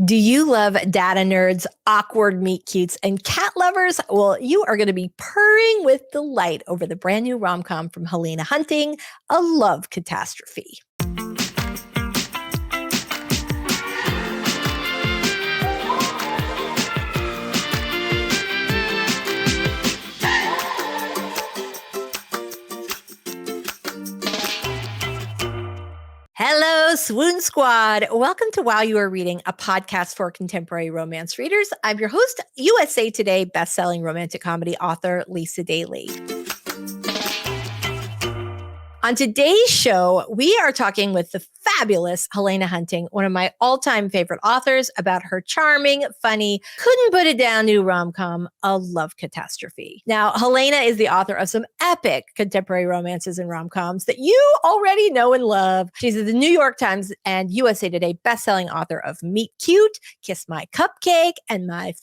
Do you love data nerds, awkward meet cutes, and cat lovers? Well, you are going to be purring with delight over the brand new rom-com from Helena Hunting, A Love Catastrophe. Hello, Swoon Squad. Welcome to While You Are Reading, a podcast for contemporary romance readers. I'm your host, USA Today bestselling romantic comedy author Lisa Daly. On today's show, we are talking with the fabulous Helena Hunting, one of my all-time favorite authors, about her charming, funny, couldn't put it down new rom-com, A Love Catastrophe. Now, Helena is the author of some epic contemporary romances and rom-coms that you already know and love. She's the New York Times and USA Today bestselling author of Meet Cute, Kiss My Cupcake, and my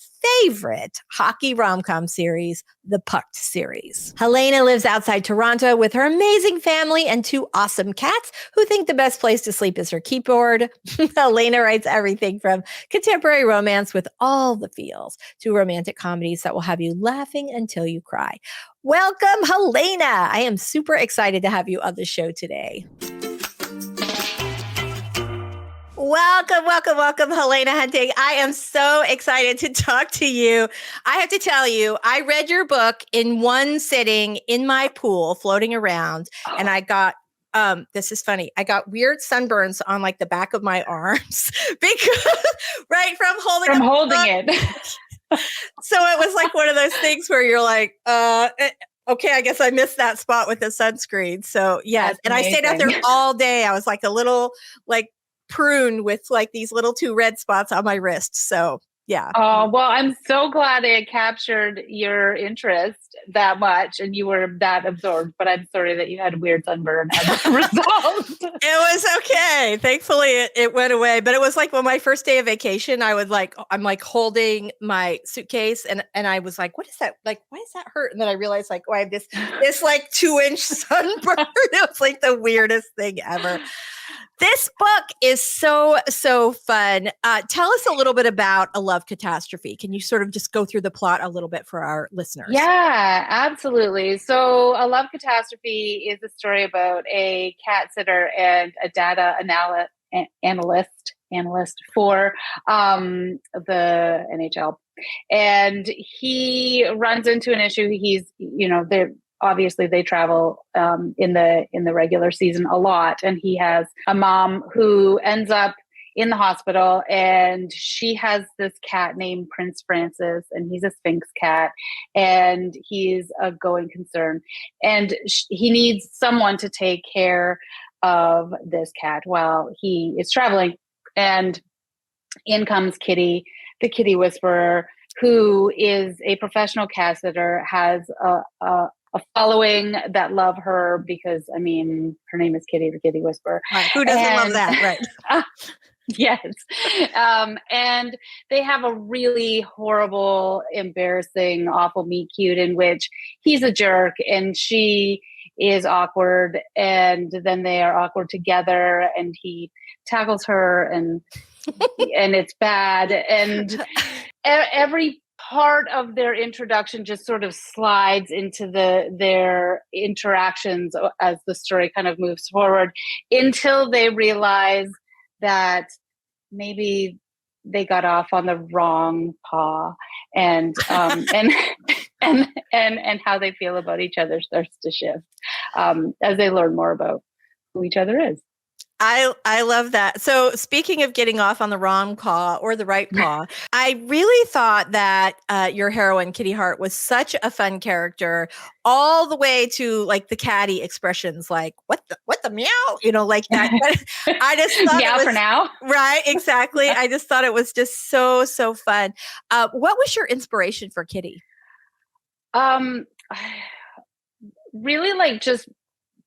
favorite hockey rom-com series, the Pucked series. Helena lives outside Toronto with her amazing family and two awesome cats who think the best place to sleep is her keyboard. Helena writes everything from contemporary romance with all the feels to romantic comedies that will have you laughing until you cry. Welcome, Helena. I am super excited to have you on the show today. Welcome, Helena Hunting. I am so excited to talk to you. I have to tell you, I read your book in one sitting in my pool floating around, and I got this is funny. I got weird sunburns on like the back of my arms because right from holding it. So it was like one of those things where you're like, okay, I guess I missed that spot with the sunscreen. So yes, and I stayed out there all day. I was like a little like prune with like these little two red spots on my wrist. So yeah. Oh, well, I'm so glad it captured your interest that much and you were that absorbed, but I'm sorry that you had weird sunburn as a result. It was okay. Thankfully it went away, but it was like when my first day of vacation, I'm like holding my suitcase and I was like, what is that? Like, why does that hurt? And then I realized like, oh, I have this like 2-inch sunburn. It was like the weirdest thing ever. This book is so fun. Tell us a little bit about A Love Catastrophe. Can you sort of just go through the plot a little bit for our listeners? Yeah, absolutely. So A Love Catastrophe is a story about a cat sitter and a data analyst for the NHL. And he runs into an issue. Obviously they travel in the regular season a lot, and he has a mom who ends up in the hospital, and she has this cat named Prince Francis, and he's a Sphinx cat, and he's a going concern, and he needs someone to take care of this cat while he is traveling. And in comes Kitty, the kitty whisperer, who is a professional cat sitter, has a following that love her because, I mean, her name is Kitty, the kitty whisperer. Right. Who doesn't love that, right? Yes. And they have a really horrible, embarrassing, awful meet cute in which he's a jerk and she is awkward, and then they are awkward together, and he tackles her and it's bad. And every part of their introduction just sort of slides into their interactions as the story kind of moves forward until they realize that maybe they got off on the wrong paw, and and how they feel about each other starts to shift as they learn more about who each other is. I love that. So speaking of getting off on the wrong paw or the right paw, I really thought that your heroine, Kitty Hart, was such a fun character, all the way to like the catty expressions like, what the meow, like that. I just thought meow for now. Right, exactly. I just thought it was just so fun. What was your inspiration for Kitty? Really like just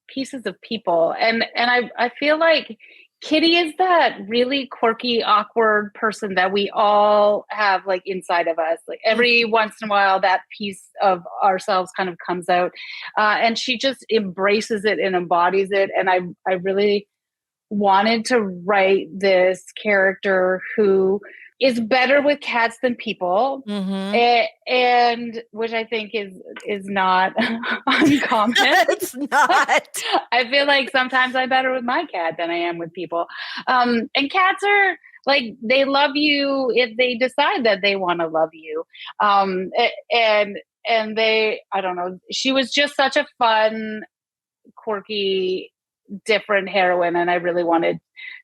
pieces of people, and I feel like Kitty is that really quirky, awkward person that we all have like inside of us. Like every once in a while, that piece of ourselves kind of comes out, and she just embraces it and embodies it. And I really wanted to write this character who is better with cats than people. Mm-hmm. And which I think is not uncommon. It's not. I feel like sometimes I'm better with my cat than I am with people. And cats are like, they love you if they decide that they want to love you. And they, I don't know, she was just such a fun, quirky, different heroine, and I really wanted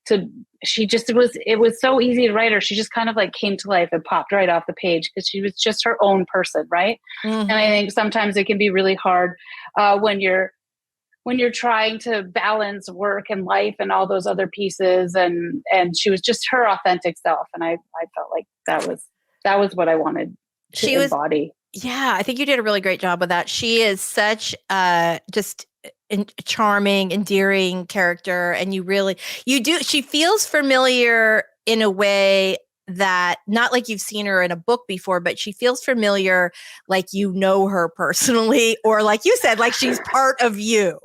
to. It was so easy to write her. She just kind of like came to life and popped right off the page because she was just her own person, right? Mm-hmm. And I think sometimes it can be really hard when you're trying to balance work and life and all those other pieces, and she was just her authentic self, and I felt like that was what I wanted to embody. Yeah, I think you did a really great job with that. She is such just charming, endearing character, and she feels familiar in a way that, not like you've seen her in a book before, but she feels familiar like you know her personally, or like you said, like she's part of you.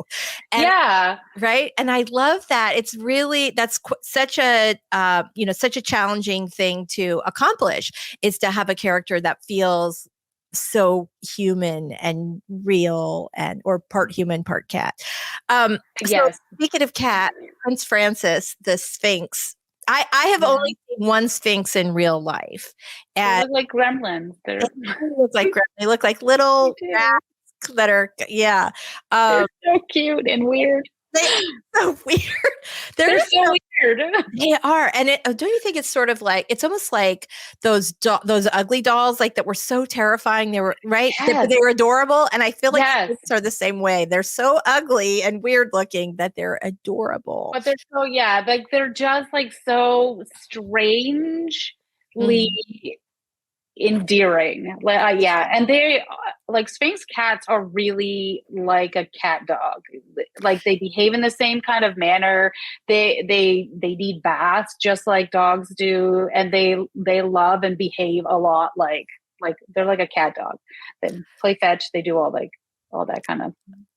And, yeah. Right. And I love that. It's really, that's such a, such a challenging thing to accomplish, is to have a character that feels so human and real, or part human, part cat. Yes. So speaking of cat, Prince Francis, the Sphinx, I have only seen one Sphinx in real life. And they look like gremlins. They look like little rats that are, they're so cute and weird. They're so weird. They're so weird. They are. And don't you think it's sort of like, it's almost like those ugly dolls, like that were so terrifying. They were, right? Yes. They were adorable. And I feel like kids are the same way. They're so ugly and weird looking that they're adorable. But they're so, like they're just like so strangely endearing. And they, like, Sphinx cats are really like a cat dog. Like, they behave in the same kind of manner. They need baths just like dogs do, and they love and behave a lot like they're like a cat dog. They play fetch. They do all that kind of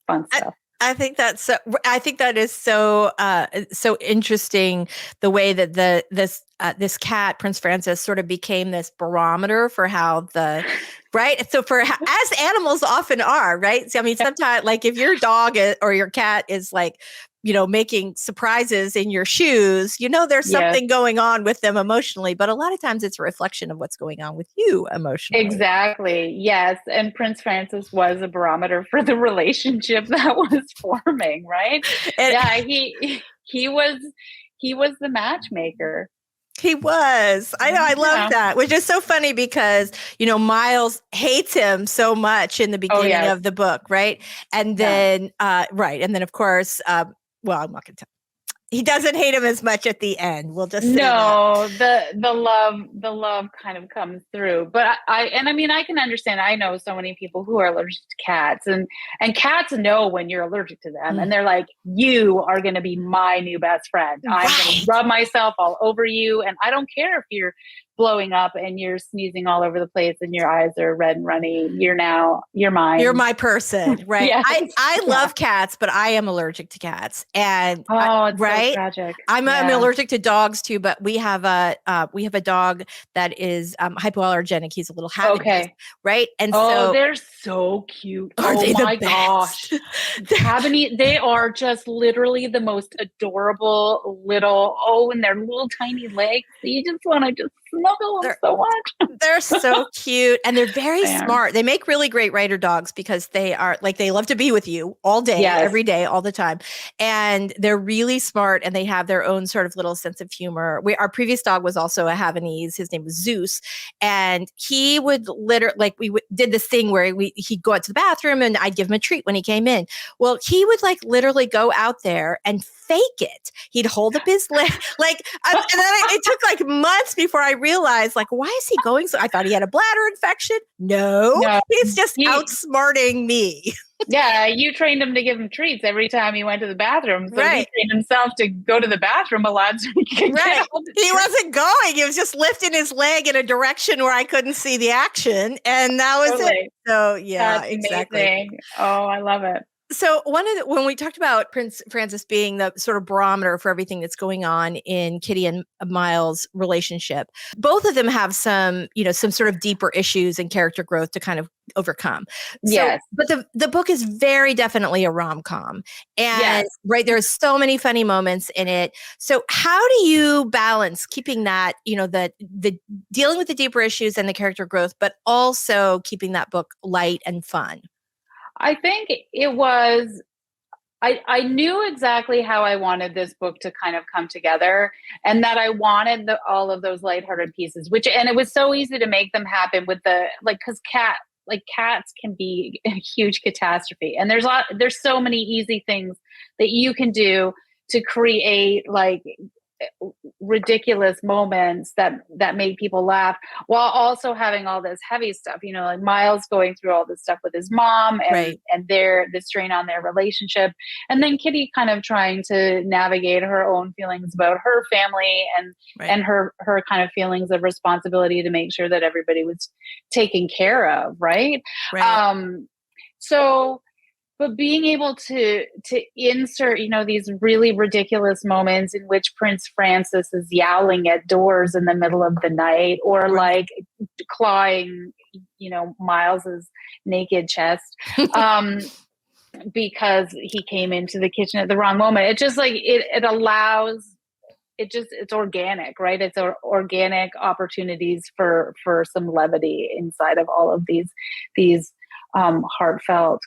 fun stuff. I think that is so interesting, the way that this cat, Prince Francis, sort of became this barometer for how right. So as animals often are, right. So, I mean, sometimes, like, if your dog or your cat is like, making surprises in your shoes, there's something going on with them emotionally, but a lot of times it's a reflection of what's going on with you emotionally. Exactly. Yes. And Prince Francis was a barometer for the relationship that was forming, right? And he was the matchmaker. He was. I know. I love that, which is so funny because, Miles hates him so much in the beginning of the book. Right. And then, And then, of course, well, I'm not going to tell. He doesn't hate him as much at the end. We'll just say the love kind of comes through. But I can understand. I know so many people who are allergic to cats, and cats know when you're allergic to them, and they're like, "You are going to be my new best friend. I'm going to rub myself all over you, and I don't care if you're blowing up and you're sneezing all over the place and your eyes are red and runny. You're mine. You're my person." Right. I love cats, but I am allergic to cats. And it's so tragic. I'm allergic to dogs too, but we have a dog that is hypoallergenic. He's a little Havanese, right? And so they're so cute. Oh my gosh. Havanese, they are just literally the most adorable little, and their little tiny legs. You just want to just snuggle them so much. They're so cute, and they're very smart. They make really great writer dogs because they are like, they love to be with you all day, every day, all the time. And they're really smart, and they have their own sort of little sense of humor. Our previous dog was also a Havanese. His name was Zeus. And he would did this thing where he'd go out to the bathroom and I'd give him a treat when he came in. Well, he would literally go out there and fake it. He'd hold up his leg, and then it took months before I realized, why is he going so? I thought he had a bladder infection. No, he's just outsmarting me. Yeah, you trained him to give him treats every time he went to the bathroom. So he trained himself to go to the bathroom a lot so he could get all the treats. He wasn't going. He was just lifting his leg in a direction where I couldn't see the action. And that was it. So, That's exactly. Amazing. Oh, I love it. So when we talked about Prince Francis being the sort of barometer for everything that's going on in Kitty and Miles' relationship, both of them have some, some sort of deeper issues and character growth to kind of overcome. So, Yes. but the book is very definitely a rom-com, and Yes. right, there's so many funny moments in it. So how do you balance keeping that, the dealing with the deeper issues and the character growth, but also keeping that book light and fun? I think it was, I knew exactly how I wanted this book to kind of come together, and that I wanted all of those lighthearted pieces, and it was so easy to make them happen with because cats can be a huge catastrophe. And there's so many easy things that you can do to create ridiculous moments that made people laugh, while also having all this heavy stuff, like Miles going through all this stuff with his mom, and Right. and the strain on their relationship, and then Kitty kind of trying to navigate her own feelings about her family, and Right. and her kind of feelings of responsibility to make sure that everybody was taken care of, right? Right. So, but being able to insert, these really ridiculous moments in which Prince Francis is yowling at doors in the middle of the night, or Right. clawing, Miles's naked chest, because he came into the kitchen at the wrong moment. It just it allows, it's organic, right? It's organic opportunities for some levity inside of all of these heartfelt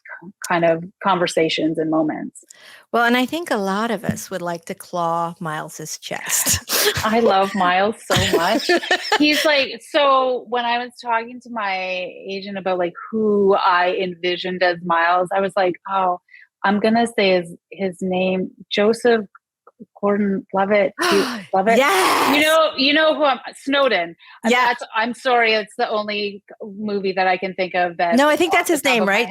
kind of conversations and moments. Well, and I think a lot of us would like to claw Miles's chest. I love Miles so much. He's so when I was talking to my agent about who I envisioned as Miles, I was like, oh, I'm gonna say his name, Joseph Gordon-Levitt. Levitt. Yes. You know who Snowden. And Yeah. I'm sorry, it's the only movie that I can think of that. No, I think that's his name, right?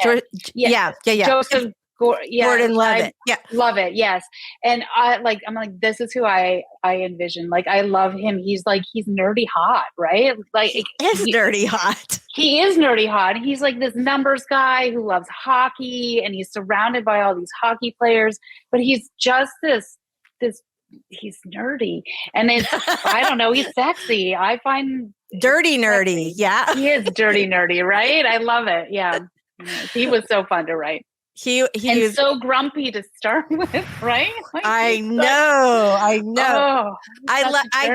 Yeah. Joseph Gordon-Levitt. Yeah. Love it. Yes. And I'm like, this is who I envision. I love him. He's nerdy hot, right? He is nerdy hot. He is nerdy hot. He's this numbers guy who loves hockey, and he's surrounded by all these hockey players, but he's just this he's nerdy, and I don't know, he's sexy. I find dirty nerdy. Sexy. Yeah. He is dirty nerdy, right? I love it. Yeah. He was so fun to write. He was so grumpy to start with, right? I know. Oh, I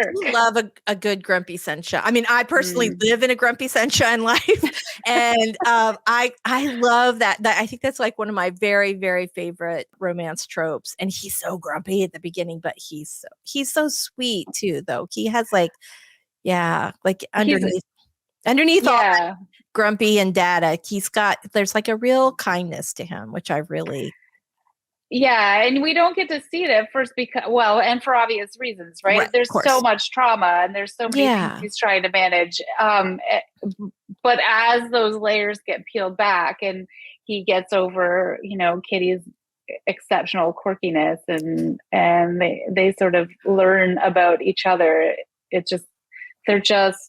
do love a good grumpy sunshine. I mean, I personally live in a grumpy sunshine life, and I love that. I think that's one of my very, very favorite romance tropes. And he's so grumpy at the beginning, but he's so sweet too. Though he has underneath all that grumpy and data, there's a real kindness to him, which I really. Yeah, and we don't get to see it at first and for obvious reasons, right? There's so much trauma, and there's so many things he's trying to manage. But as those layers get peeled back, and he gets over, Kitty's exceptional quirkiness, and they sort of learn about each other.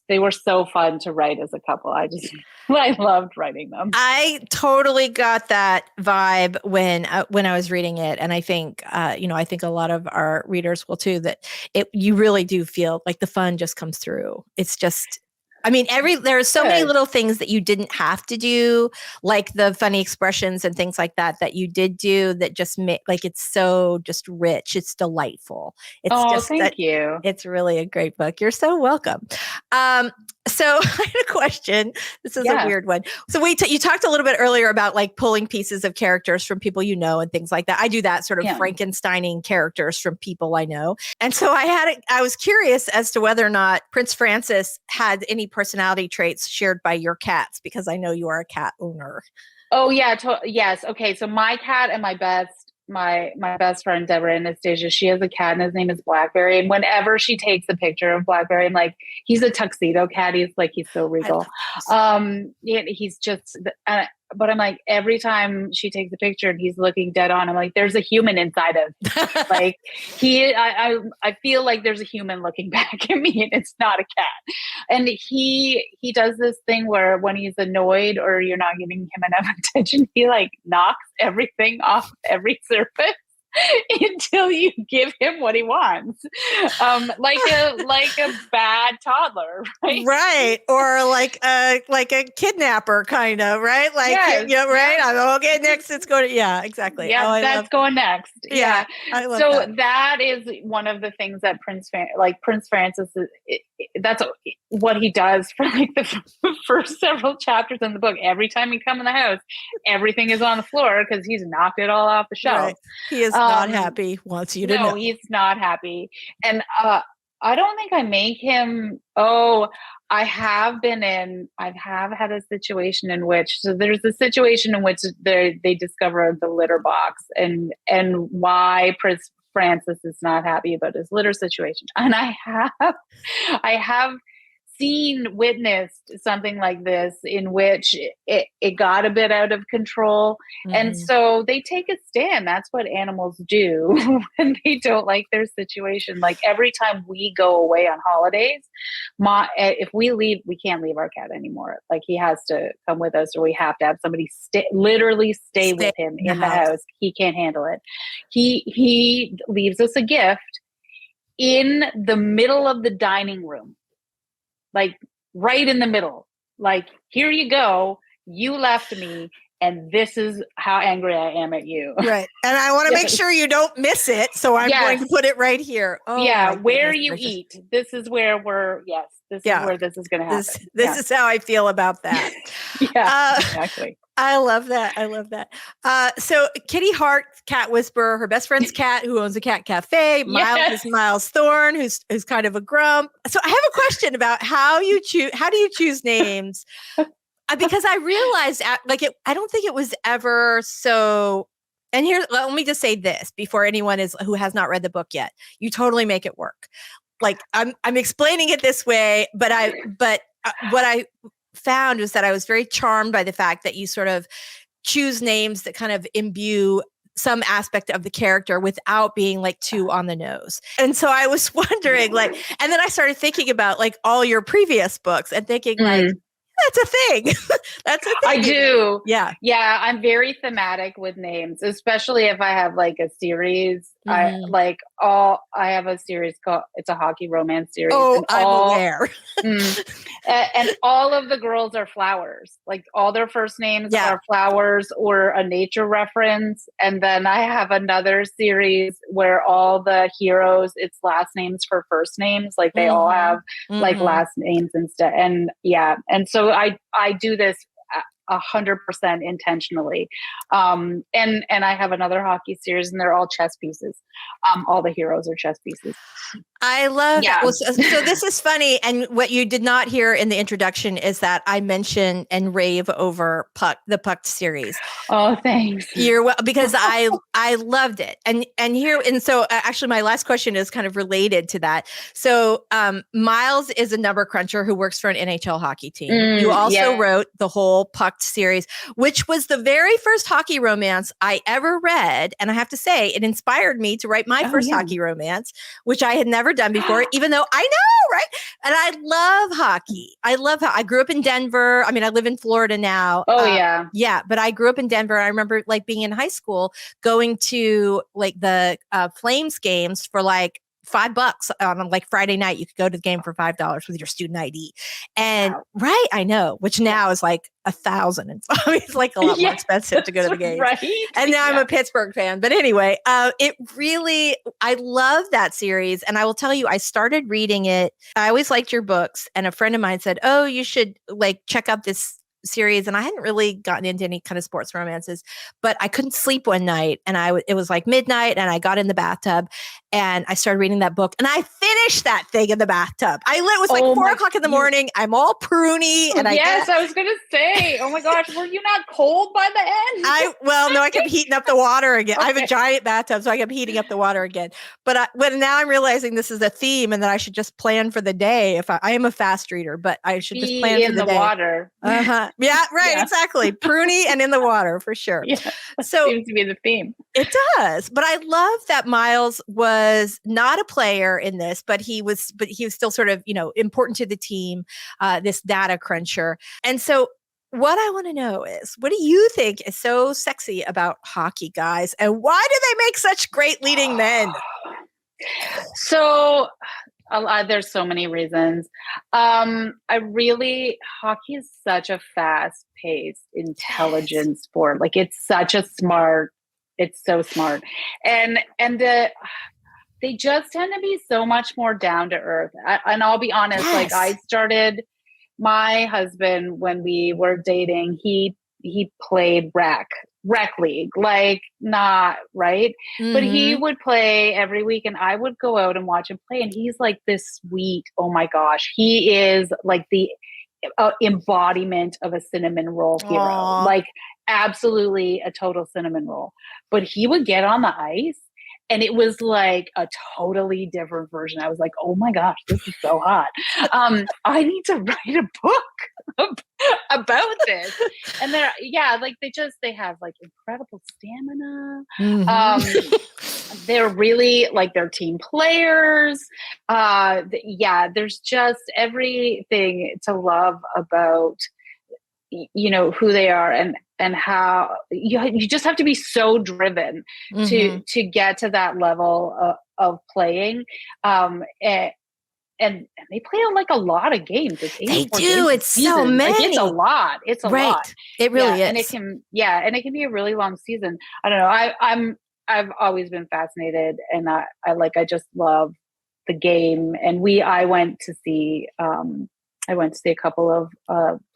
They were so fun to write as a couple. I loved writing them. I totally got that vibe when I was reading it. And I think, I think a lot of our readers will too, that you really do feel like the fun just comes through. It's just, there are so many little things that you didn't have to do, like the funny expressions and things like that you did do, that just make it's so just rich. It's delightful. Thank you. It's really a great book. You're so welcome. So I had a question. This is a weird one. So you talked a little bit earlier about pulling pieces of characters from people and things like that. I do that sort of Frankensteining characters from people I know. And so I was curious as to whether or not Prince Francis had any personality traits shared by your cats, because I know you are a cat owner. Oh yeah. Yes. Okay. So my cat and my best friend, Deborah Anastasia, she has a cat and his name is Blackberry. And whenever she takes a picture of Blackberry, I'm like, he's a tuxedo cat. He's so regal. He's just, but I'm like, every time she takes a picture and he's looking dead on, I'm like, there's a human inside of like I feel like there's a human looking back at me, and it's not a cat. And he does this thing where when he's annoyed or you're not giving him enough attention, he like knocks everything off every surface until you give him what he wants. Like a bad toddler, right? Right. Or like a kidnapper kind of, right? Like, yes, yeah, right. yes. I'm okay. Next, it's going to, yeah, exactly. Yeah, Oh, that's going next. Yeah. I love So that. that is one of the things that Prince Francis, that's what he does for like the first several chapters in the book. Every time he comes in the house, everything is on the floor because he's knocked it all off the shelf. Right. He is not happy, wants you to know. No, he's not happy. And I don't think I make him, I have had a situation in which, so there's a situation in which they discover the litter box and why Prince Francis is not happy about his litter situation. And I have witnessed something like this in which it got a bit out of control. Mm-hmm. And so they take a stand. That's what animals do when they don't like their situation. Like every time we go away on holidays, if we leave, we can't leave our cat anymore. Like he has to come with us, or we have to have somebody literally stay with him in the house. He can't handle it. He leaves us a gift in the middle of the dining room. Like right in the middle, like, here you go. You left me. And this is how angry I am at you. Right. And I want to make sure you don't miss it. So I'm going to put it right here. Oh, yeah. Where you eat. This is where this is where this is going to happen. This is how I feel about that. Exactly. I love that. I love that. So Kitty Hart, cat whisperer, her best friend's cat who owns a cat cafe. Miles is Miles Thorne, who's kind of a grump. So I have a question about how do you choose names? Because I realized I don't think it was ever so. And here, let me just say this before anyone who has not read the book yet, you totally make it work. Like I'm explaining it this way, but what I found was that I was very charmed by the fact that you sort of choose names that kind of imbue some aspect of the character without being like too on the nose. And so I was wondering and then I started thinking about like all your previous books and thinking that's a thing. That's a thing. I do. Yeah. Yeah. I'm very thematic with names, especially if I have like a series. Mm-hmm. I have a series called, it's a hockey romance series. Oh, I'm aware. And all of the girls are flowers. Like all their first names are flowers or a nature reference. And then I have another series where all the heroes, it's last names for first names. Like they all have like last names instead. And and so I do this 100% intentionally. And I have another hockey series and they're all chess pieces. All the heroes are chess pieces. I love that. Well, so this is funny. And what you did not hear in the introduction is that I mention and rave over the Puck series. Oh, thanks. Because I loved it. And so actually my last question is kind of related to that. So Miles is a number cruncher who works for an NHL hockey team. You also wrote the whole Puck series, which was the very first hockey romance I ever read. And I have to say, it inspired me to write my first hockey romance, which I had never done before, even though I know, right? And I love hockey. I grew up in Denver. I mean, I live in Florida now. Yeah. But I grew up in Denver. I remember like being in high school, going to like the Flames games for like $5 on like Friday night. You could go to the game for $5 with your student ID. And I know, which now is like $1,000. And it's like a lot more expensive to go to the game. Right. And now I'm a Pittsburgh fan. But anyway, I love that series. And I will tell you, I started reading it. I always liked your books. And a friend of mine said, oh, you should like check out this series. And I hadn't really gotten into any kind of sports romances, but I couldn't sleep one night and it was like midnight and I got in the bathtub And I started reading that book and I finished that thing in the bathtub. It was like 4:00 in the morning. I'm all pruny. And I was going to say, oh my gosh, were you not cold by the end? No, I kept heating up the water again. Okay. I have a giant bathtub, so I kept heating up the water again. But now I'm realizing this is a theme and that I should just plan for the day. If I am a fast reader, but I should just plan for the day. Water. Yeah, right. Yeah. Exactly. Pruny and in the water for sure. Yeah, so seems to be the theme. It does. But I love that Miles was not a player in this, but he was still sort of, important to the team, this data cruncher. And so what I want to know is, what do you think is so sexy about hockey, guys? And why do they make such great leading men? So there's so many reasons. Hockey is such a fast-paced, intelligent sport. Like it's so smart. And they just tend to be so much more down to earth. And I'll be honest, like I started my husband when we were dating, he played rec league, like not right. Mm-hmm. But he would play every week and I would go out and watch him play. And he's like this sweet, oh my gosh, he is like the embodiment of a cinnamon roll hero. Aww. Like absolutely a total cinnamon roll. But he would get on the ice and it was like a totally different version. I was like, oh my gosh, this is so hot. I need to write a book about this. And they have like incredible stamina. Mm-hmm. They're really like, they're team players. There's just everything to love about, who they are and how you just have to be so driven to get to that level of playing. And they play on like a lot I games. They do. It's so many. Like, it's a lot. It's a lot. It really is. And it can be a really long season. I don't know. I've always been fascinated, and I just love the game. And I went to see a couple of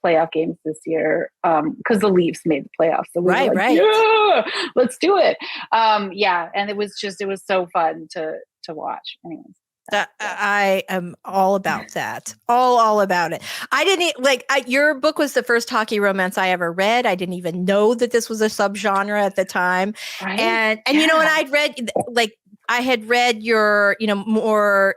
playoff games this year because the Leafs made the playoffs. So we were like, yeah, let's do it. And it was so fun to watch. Anyways. I am all about that. All about it. I didn't your book was the first hockey romance I ever read. I didn't even know that this was a subgenre at the time. Right? And and I had read your, more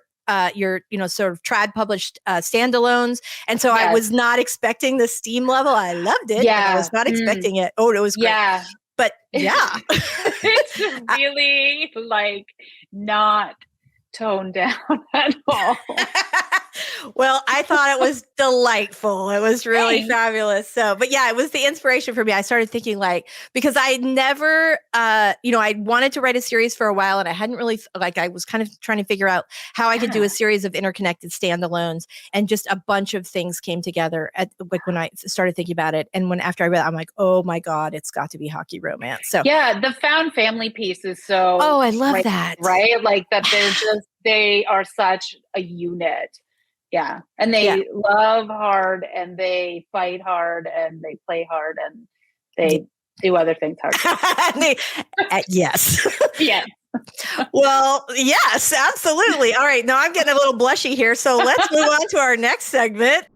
your, sort of trad published standalones. And so I was not expecting the steam level. I loved it. Yeah. I was not expecting it. Oh, it was great. Yeah. But yeah. It's really like not toned down at all. Well, I thought it was delightful. It was really fabulous. So, but yeah, it was the inspiration for me. I started thinking because I never, I wanted to write a series for a while and I hadn't really, I was kind of trying to figure out how I could do a series of interconnected standalones, and just a bunch of things came together when I started thinking about it. And after I read it, I'm like, oh my God, it's got to be hockey romance. So yeah, the found family piece is so, oh, I love that. Right. Like that they are such a unit. Yeah. And they love hard and they fight hard and they play hard and they do other things hard. Yes. Yeah. Well, yes, absolutely. All right. Now I'm getting a little blushy here. So let's move on to our next segment.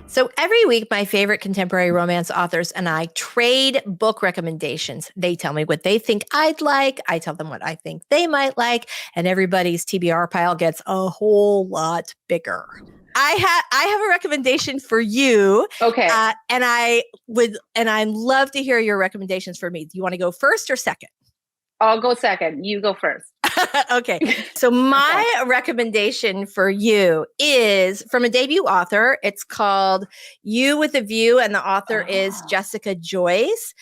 So every week, my favorite contemporary romance authors and I trade book recommendations. They tell me what they think I'd like. I tell them what I think they might like. And everybody's TBR pile gets a whole lot bigger. I have a recommendation for you. Okay. And I'd love to hear your recommendations for me. Do you want to go first or second? I'll go second. You go first. Okay. So my recommendation for you is from a debut author. It's called You with a View, and the author is Jessica Joyce.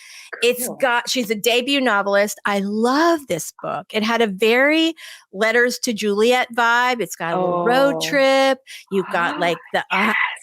Cool. She's a debut novelist. I love this book. It had a very Letters to Juliet vibe. It's got a little road trip. You've got like the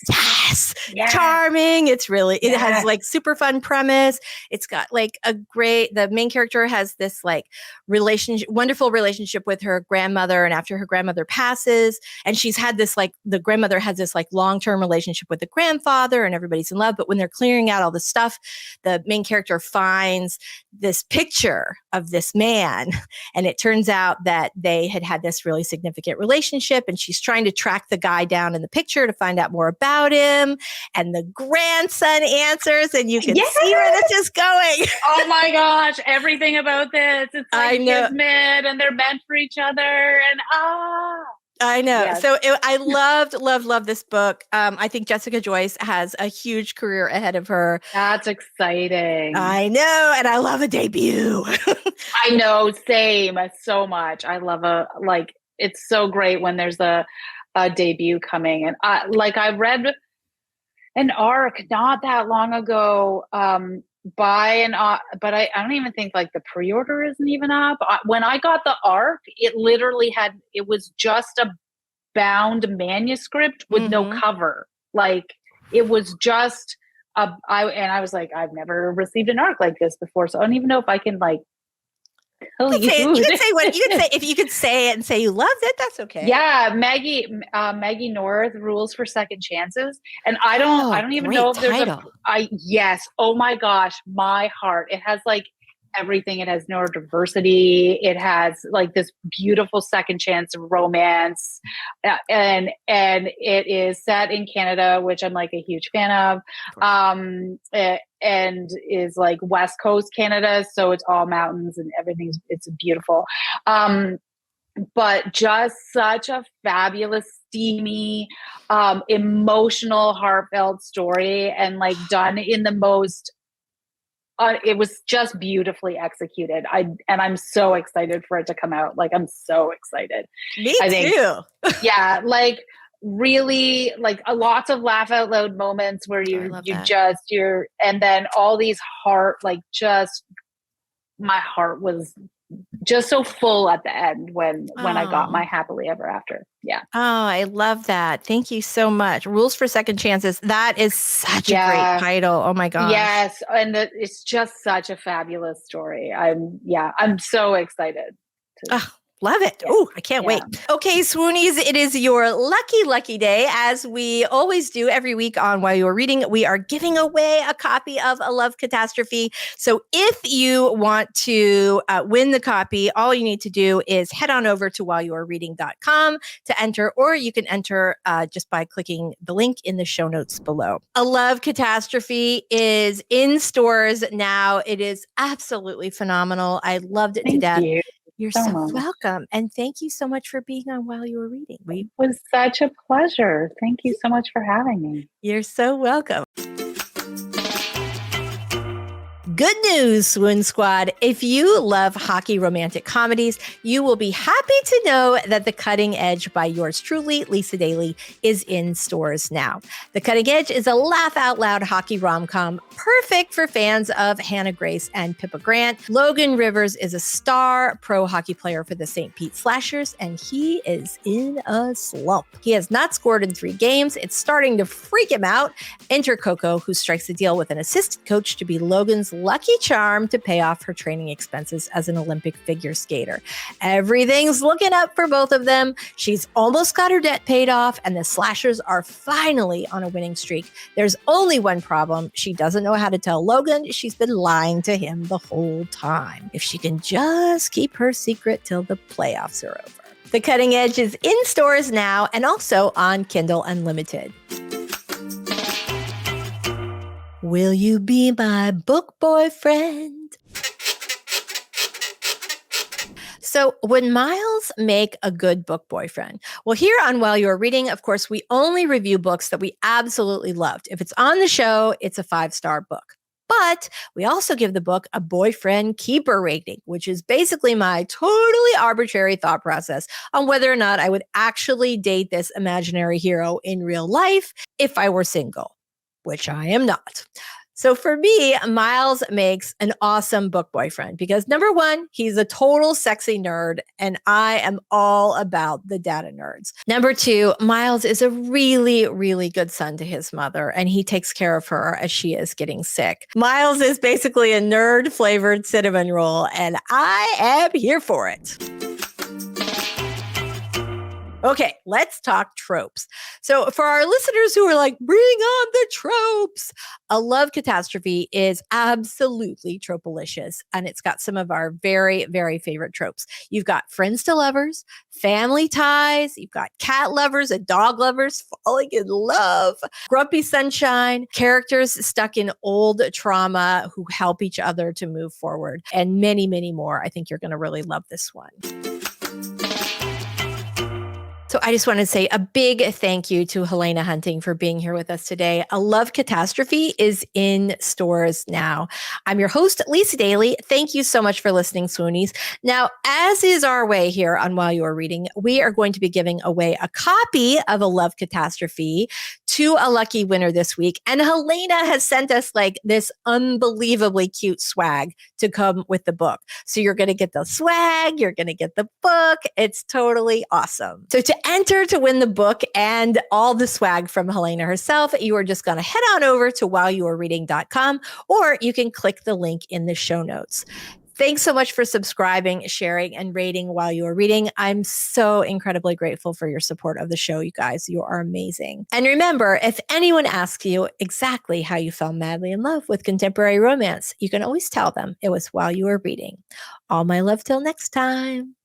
yes, charming. It's really, it has like super fun premise. It's got like the main character has this like wonderful relationship with her grandmother. And after her grandmother passes, and she's had this like, the grandmother has this like long-term relationship with the grandfather and everybody's in love. But when they're clearing out all the stuff, the main character finds this picture of this man. And it turns out that they had this really significant relationship. And she's trying to track the guy down in the picture to find out more about him. And the grandson answers, and you can see where this is going. Oh my gosh, everything about this. It's like kismet, and they're meant for each other. And I know. Yes. So I loved this book. I think Jessica Joyce has a huge career ahead of her. That's exciting. I know. And I love a debut. I know. Same. So much. I love it's so great when there's a debut coming. And I read an arc not that long ago, but I don't even think like the pre-order isn't even up. When I got the arc, it literally it was just a bound manuscript with no cover. Like it was just I was like, I've never received an arc like this before, so I don't even know if I can like tell you. You can say if you could say it and say you loved it, that's okay. Yeah, Maggie North, Rules for Second Chances, and I don't even know if there's yes. Oh my gosh, my heart. It has like everything. It has neurodiversity. It has like this beautiful second chance romance, and it is set in Canada, which I'm like a huge fan of. And is like West Coast Canada, so it's all mountains and it's beautiful. But just such a fabulous, steamy, emotional, heartfelt story, and like done in the most. It was just beautifully executed. I'm so excited for it to come out. Like I'm so excited. Me too. Yeah, like really, like lots of laugh out loud moments where and then all these my heart was just so full at the end when I got my happily ever after. Yeah. Oh, I love that. Thank you so much. Rules for Second Chances. That is such a great title. Oh my gosh. Yes. And it's just such a fabulous story. I'm so excited. Love it. Yeah. Oh, I can't wait. Okay, Swoonies, it is your lucky day. As we always do every week on While You're Reading, we are giving away a copy of A Love Catastrophe. So if you want to win the copy, all you need to do is head on over to whileyouarereading.com to enter, or you can enter just by clicking the link in the show notes below. A Love Catastrophe is in stores now. It is absolutely phenomenal. I loved it to death. You're so welcome. And thank you so much for being on While You Were Reading. It was such a pleasure. Thank you so much for having me. You're so welcome. Good news, Swoon Squad. If you love hockey romantic comedies, you will be happy to know that The Cutting Edge by yours truly, Lisa Daly, is in stores now. The Cutting Edge is a laugh-out-loud hockey rom-com perfect for fans of Hannah Grace and Pippa Grant. Logan Rivers is a star pro hockey player for the St. Pete Slashers, and he is in a slump. He has not scored in 3 games. It's starting to freak him out. Enter Coco, who strikes a deal with an assistant coach to be Logan's lucky charm to pay off her training expenses as an Olympic figure skater. Everything's looking up for both of them. She's almost got her debt paid off, and the Slashers are finally on a winning streak. There's only one problem. She doesn't know how to tell Logan she's been lying to him the whole time. If she can just keep her secret till the playoffs are over. The Cutting Edge is in stores now and also on Kindle Unlimited. Will you be my book boyfriend? So would Miles make a good book boyfriend? Well, here on While You're Reading, of course, we only review books that we absolutely loved. If it's on the show, it's a 5-star book. But we also give the book a boyfriend keeper rating, which is basically my totally arbitrary thought process on whether or not I would actually date this imaginary hero in real life if I were single, which I am not. So for me, Miles makes an awesome book boyfriend because number one, he's a total sexy nerd, and I am all about the data nerds. Number two, Miles is a really, really good son to his mother, and he takes care of her as she is getting sick. Miles is basically a nerd flavored cinnamon roll, and I am here for it. Okay, let's talk tropes. So, for our listeners who are like, bring on the tropes, A Love Catastrophe is absolutely tropalicious. And it's got some of our very, very favorite tropes. You've got friends to lovers, family ties, you've got cat lovers and dog lovers falling in love, grumpy sunshine, characters stuck in old trauma who help each other to move forward, and many, many more. I think you're going to really love this one. So I just want to say a big thank you to Helena Hunting for being here with us today. A Love Catastrophe is in stores now. I'm your host, Lisa Daly. Thank you so much for listening, Swoonies. Now, as is our way here on While You Are Reading, we are going to be giving away a copy of A Love Catastrophe to a lucky winner this week. And Helena has sent us like this unbelievably cute swag to come with the book. So you're going to get the swag, you're going to get the book. It's totally awesome. So to enter to win the book and all the swag from Helena herself, you are just going to head on over to whileyouarereading.com, or you can click the link in the show notes. Thanks so much for subscribing, sharing, and rating While You Are Reading. I'm so incredibly grateful for your support of the show, you guys. You are amazing. And remember, if anyone asks you exactly how you fell madly in love with contemporary romance, you can always tell them it was while you were reading. All my love till next time.